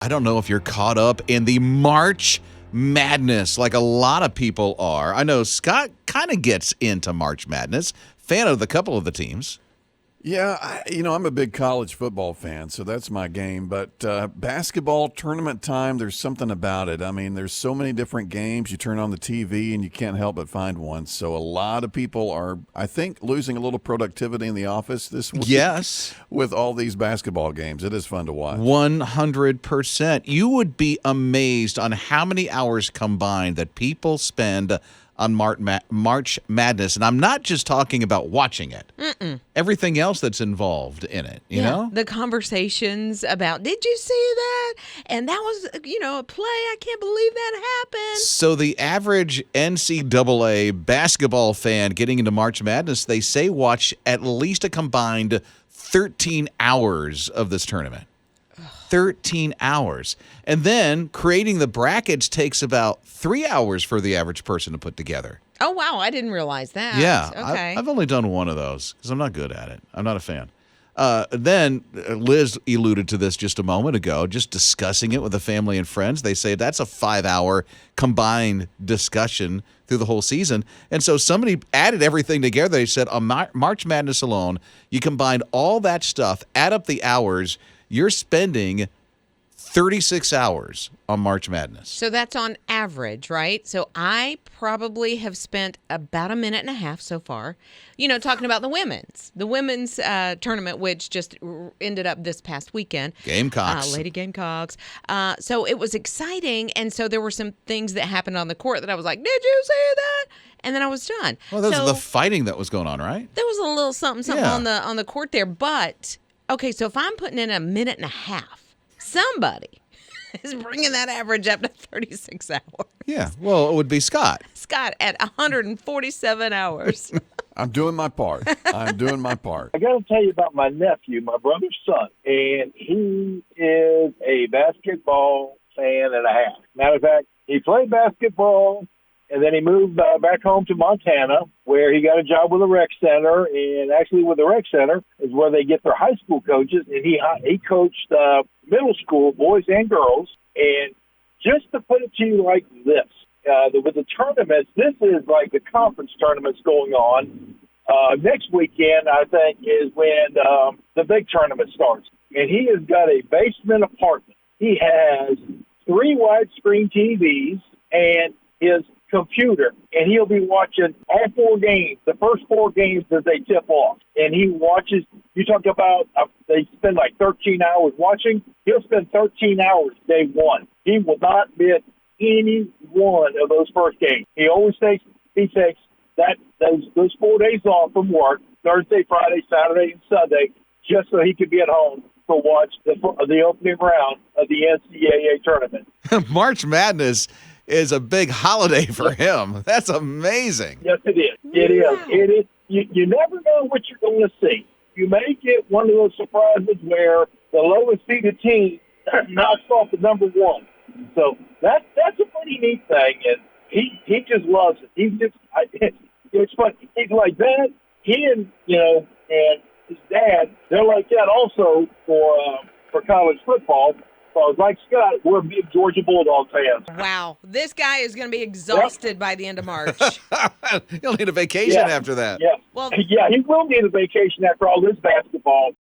I don't know if you're caught up in the March Madness like a lot of people are. I know Scott kind of gets into March Madness, fan of a couple of the teams. Yeah, I'm a big college football fan, so that's my game. But basketball tournament time, there's something about it. I mean, there's so many different games. You turn on the TV and you can't help but find one. So a lot of people are, I think, losing a little productivity in the office this week. Yes. With all these basketball games. It is fun to watch. 100%. You would be amazed on how many hours combined that people spend on March Madness. And I'm not just talking about watching it. Everything else that's involved in it, you know? The conversations about, did you see that? And that was, a play. I can't believe that happened. So the average NCAA basketball fan getting into March Madness, they say watch at least a combined 13 hours of this tournament. 13 hours. And then creating the brackets takes about 3 hours for the average person to put together. Oh, wow. I didn't realize that. Yeah. Okay. I've only done one of those because I'm not good at it. I'm not a fan. Then Liz alluded to this just a moment ago, just discussing it with the family and friends. They say that's a 5-hour combined discussion through the whole season. And so somebody added everything together. They said on March Madness alone, you combine all that stuff, add up the hours, you're spending 36 hours on March Madness. So that's on average, right? So I probably have spent about a minute and a half so far, talking about the women's tournament, which just ended up this past weekend. Gamecocks. Lady Gamecocks. So it was exciting. And so there were some things that happened on the court that I was like, did you see that? And then I was done. Well, that was the fighting that was going on, right? There was a little something on the court there. But, okay, so if I'm putting in a minute and a half, somebody is bringing that average up to 36 hours. Yeah, well, it would be Scott. Scott at 147 hours. I'm doing my part. I got to tell you about my nephew, my brother's son, and he is a basketball fan and a half. Matter of fact, he played basketball, and then he moved back home to Montana, where he got a job with a rec center. And actually, with the rec center is where they get their high school coaches. And he coached middle school boys and girls. And just to put it to you like this, with the tournaments, this is like the conference tournaments going on. Next weekend, I think, is when the big tournament starts. And he has got a basement apartment. He has 3 widescreen TVs and his computer, and he'll be watching all 4 games, the first 4 games as they tip off. And he watches, you talk about they spend like 13 hours watching, he'll spend 13 hours day one. He will not miss any one of those first games. He always takes that those 4 days off from work, Thursday, Friday, Saturday, and Sunday, just so he could be at home to watch the opening round of the NCAA tournament. March Madness is a big holiday for him. That's amazing. Yes, it is. It is. It is. You never know what you're going to see. You may get one of those surprises where the lowest seeded team knocks off the number one. So that's a pretty neat thing, and he just loves it. It's funny. He's like that. He and his dad, they're like that also for college football. So like Scott, we're big Georgia Bulldog fans. Wow. This guy is going to be exhausted by the end of March. He'll need a vacation after that. Yeah. Well, yeah, he will need a vacation after all this basketball.